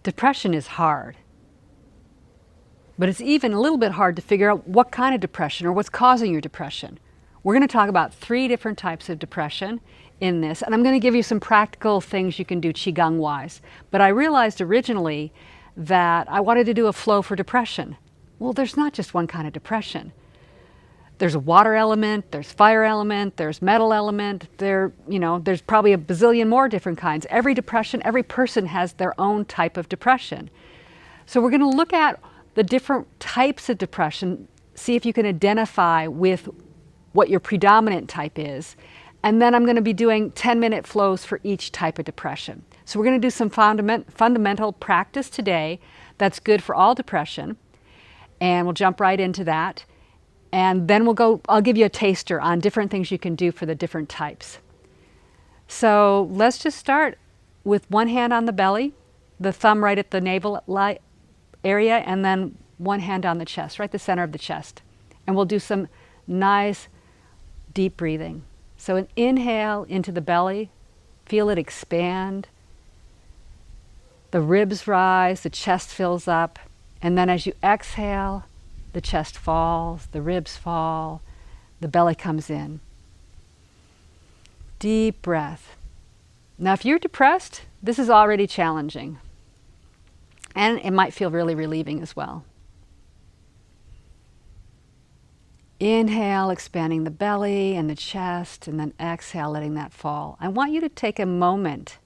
Depression is hard. But it's even a little bit hard to figure out what kind of depression or what's causing your depression. We're going to talk about 3 different types of depression in this, and I'm going to give you some practical things you can do Qigong wise. But I realized originally that I wanted to do a flow for depression. Well, there's not just one kind of depression. There's a water element, there's fire element, there's metal element, there's probably a bazillion more different kinds. Every depression, every person has their own type of depression. So we're going to look at the different types of depression, see if you can identify with what your predominant type is. And then I'm going to be doing 10-minute flows for each type of depression. So we're going to do some fundamental practice today that's good for all depression. And we'll jump right into that. And then I'll give you a taster on different things you can do for the different types. So let's just start with one hand on the belly, the thumb right at the navel area, and then one hand on the chest, right the center of the chest. And we'll do some nice deep breathing. So an inhale into the belly, feel it expand. The ribs rise, the chest fills up. And then as you exhale, the chest falls, the ribs fall, the belly comes in. Deep breath. Now if you're depressed, this is already challenging. And it might feel really relieving as well. Inhale, expanding the belly and the chest, and then exhale, letting that fall. I want you to take a moment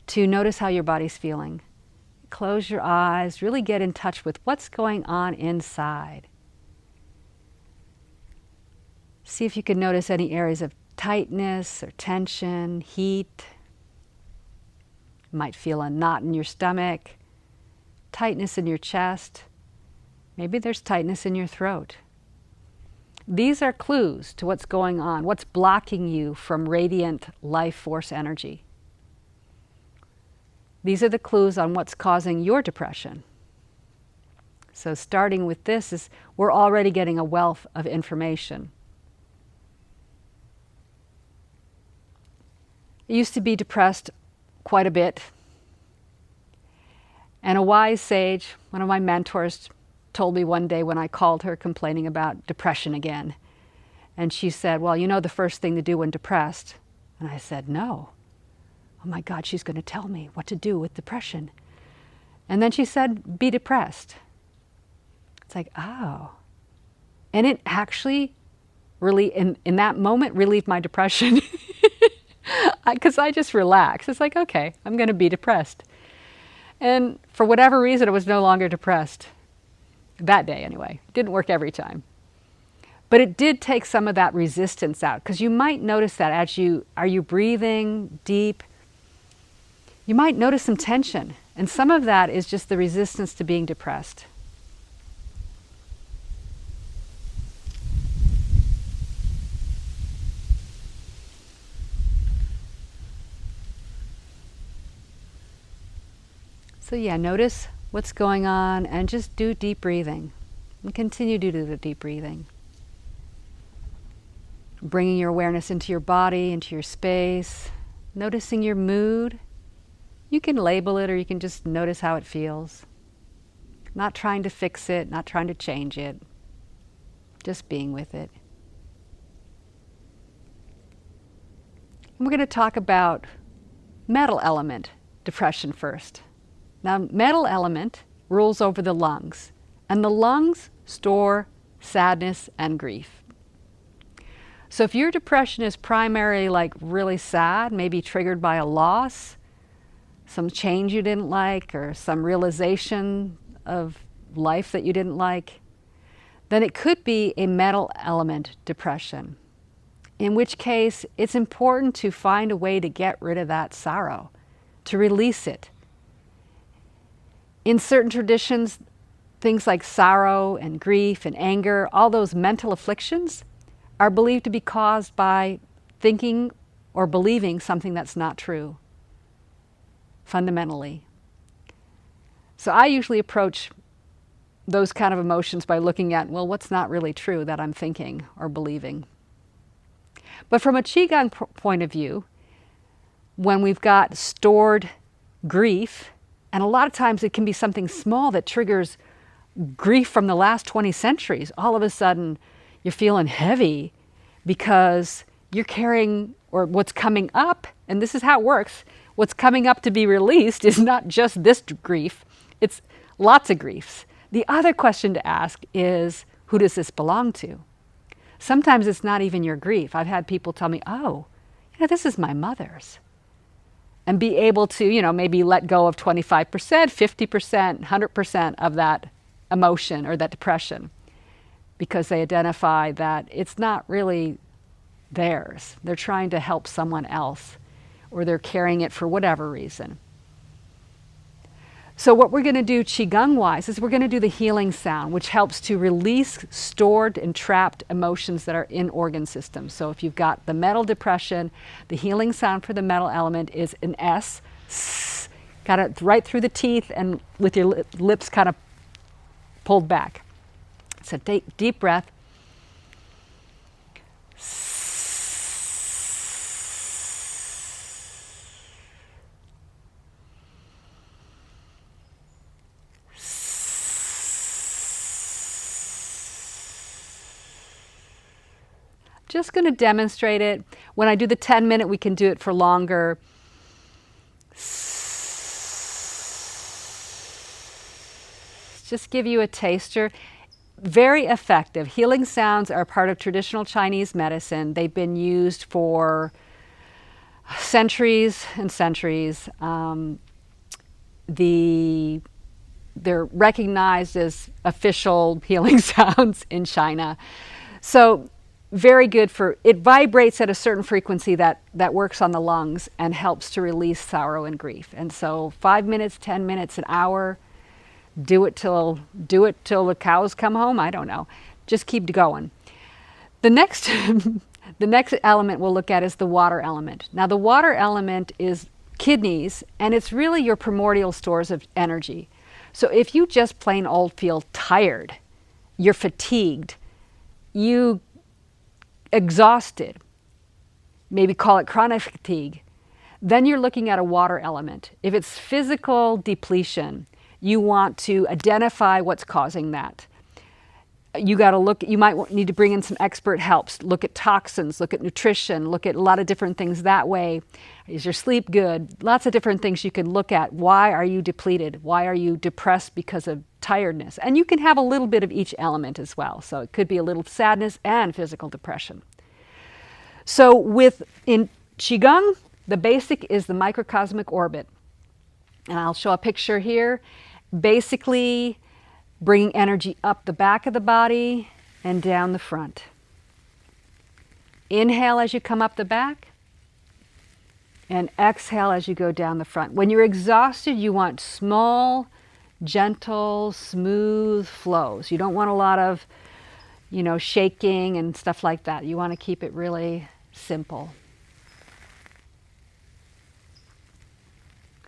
to notice how your body's feeling. Close your eyes, really get in touch with what's going on inside. See if you can notice any areas of tightness or tension, heat. You might feel a knot in your stomach, tightness in your chest. Maybe there's tightness in your throat. These are clues to what's going on, what's blocking you from radiant life force energy. These are the clues on what's causing your depression. So starting with this is, we're already getting a wealth of information. I used to be depressed quite a bit. And a wise sage, one of my mentors, told me one day when I called her complaining about depression again. And she said, well, you know the first thing to do when depressed? And I said, no. Oh my God, she's going to tell me what to do with depression. And then she said, be depressed. It's like, oh. And it actually really, in that moment, relieved my depression. Because I just relaxed. It's like, okay, I'm going to be depressed. And for whatever reason, I was no longer depressed. That day anyway. It didn't work every time. But it did take some of that resistance out, because you might notice that as are you breathing deep? You might notice some tension, and some of that is just the resistance to being depressed. So yeah, notice what's going on and just do deep breathing. And continue to do the deep breathing. Bringing your awareness into your body, into your space. Noticing your mood. You can label it, or you can just notice how it feels. Not trying to fix it, not trying to change it. Just being with it. And we're going to talk about metal element depression first. Now, metal element rules over the lungs, and the lungs store sadness and grief. So if your depression is primarily like really sad, maybe triggered by a loss, some change you didn't like, or some realization of life that you didn't like, then it could be a metal element depression. In which case, it's important to find a way to get rid of that sorrow, to release it. In certain traditions, things like sorrow and grief and anger, all those mental afflictions, are believed to be caused by thinking or believing something that's not true, fundamentally. So I usually approach those kind of emotions by looking at, well, what's not really true that I'm thinking or believing? But from a Qigong point of view, when we've got stored grief, And a lot of times it can be something small that triggers grief from the last 20 centuries. All of a sudden you're feeling heavy because you're carrying, or what's coming up, and this is how it works, what's coming up to be released is not just this grief, it's lots of griefs. The other question to ask is, who does this belong to? Sometimes it's not even your grief. I've had people tell me, oh, this is my mother's. And be able to, maybe let go of 25%, 50%, 100% of that emotion or that depression, because they identify that it's not really theirs. They're trying to help someone else, or they're carrying it for whatever reason. So what we're going to do Qigong-wise is we're going to do the healing sound, which helps to release stored and trapped emotions that are in organ systems. So if you've got the metal depression, the healing sound for the metal element is an S. Got it right through the teeth and with your lips kind of pulled back. So take deep breath. Just going to demonstrate it. When I do the 10-minute, we can do it for longer. Just give you a taster. Very effective. Healing sounds are part of traditional Chinese medicine. They've been used for centuries and centuries. They're recognized as official healing sounds in China. So very good for, it vibrates at a certain frequency that works on the lungs and helps to release sorrow and grief. And so 5 minutes, 10 minutes, an hour, do it till the cows come home. I don't know. Just keep going. The next element we'll look at is the water element. Now the water element is kidneys, and it's really your primordial stores of energy. So if you just plain old feel tired, you're fatigued, you exhausted, maybe call it chronic fatigue, then you're looking at a water element. If it's physical depletion, you want to identify what's causing that. You got to look, you might need to bring in some expert helps, look at toxins, look at nutrition, look at a lot of different things that way. Is your sleep good? Lots of different things you can look at. Why are you depleted? Why are you depressed because of tiredness? And you can have a little bit of each element as well. So it could be a little sadness and physical depression. So in Qigong, the basic is the microcosmic orbit. And I'll show a picture here. Basically, bringing energy up the back of the body and down the front. Inhale as you come up the back, and exhale as you go down the front. When you're exhausted, you want small, gentle, smooth flows. You don't want a lot of, shaking and stuff like that. You want to keep it really simple.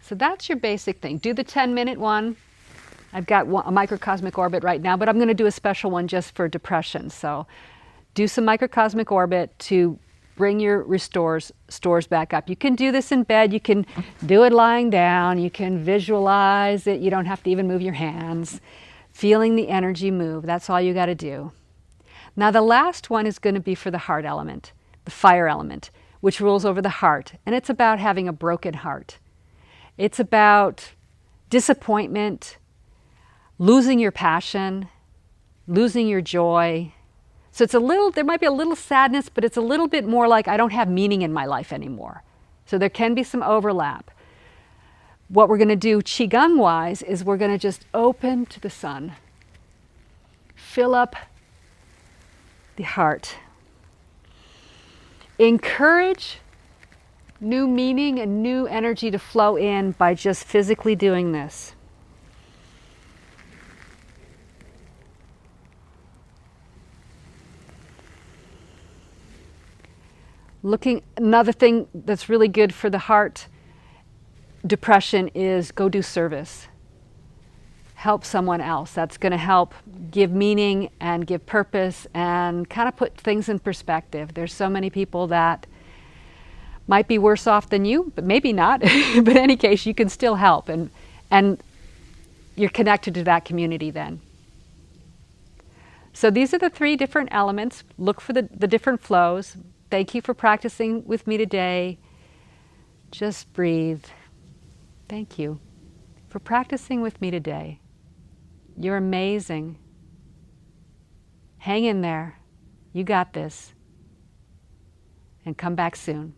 So that's your basic thing. Do the 10-minute one. I've got a microcosmic orbit right now, but I'm going to do a special one just for depression. So do some microcosmic orbit to bring your stores back up. You can do this in bed. You can do it lying down. You can visualize it. You don't have to even move your hands. Feeling the energy move. That's all you got to do. Now the last one is going to be for the heart element, the fire element, which rules over the heart. And it's about having a broken heart. It's about disappointment, losing your passion, losing your joy. So there might be a little sadness, but it's a little bit more like I don't have meaning in my life anymore. So there can be some overlap. What we're going to do Qigong-wise is we're going to just open to the sun. Fill up the heart. Encourage new meaning and new energy to flow in by just physically doing this. Another thing that's really good for the heart depression is go do service. Help someone else. That's going to help give meaning and give purpose and kind of put things in perspective. There's so many people that might be worse off than you, but maybe not. But in any case, you can still help and And you're connected to that community then. So these are the 3 different elements. Look for the different flows. Thank you for practicing with me today. Just breathe. Thank you for practicing with me today. You're amazing. Hang in there. You got this. And come back soon.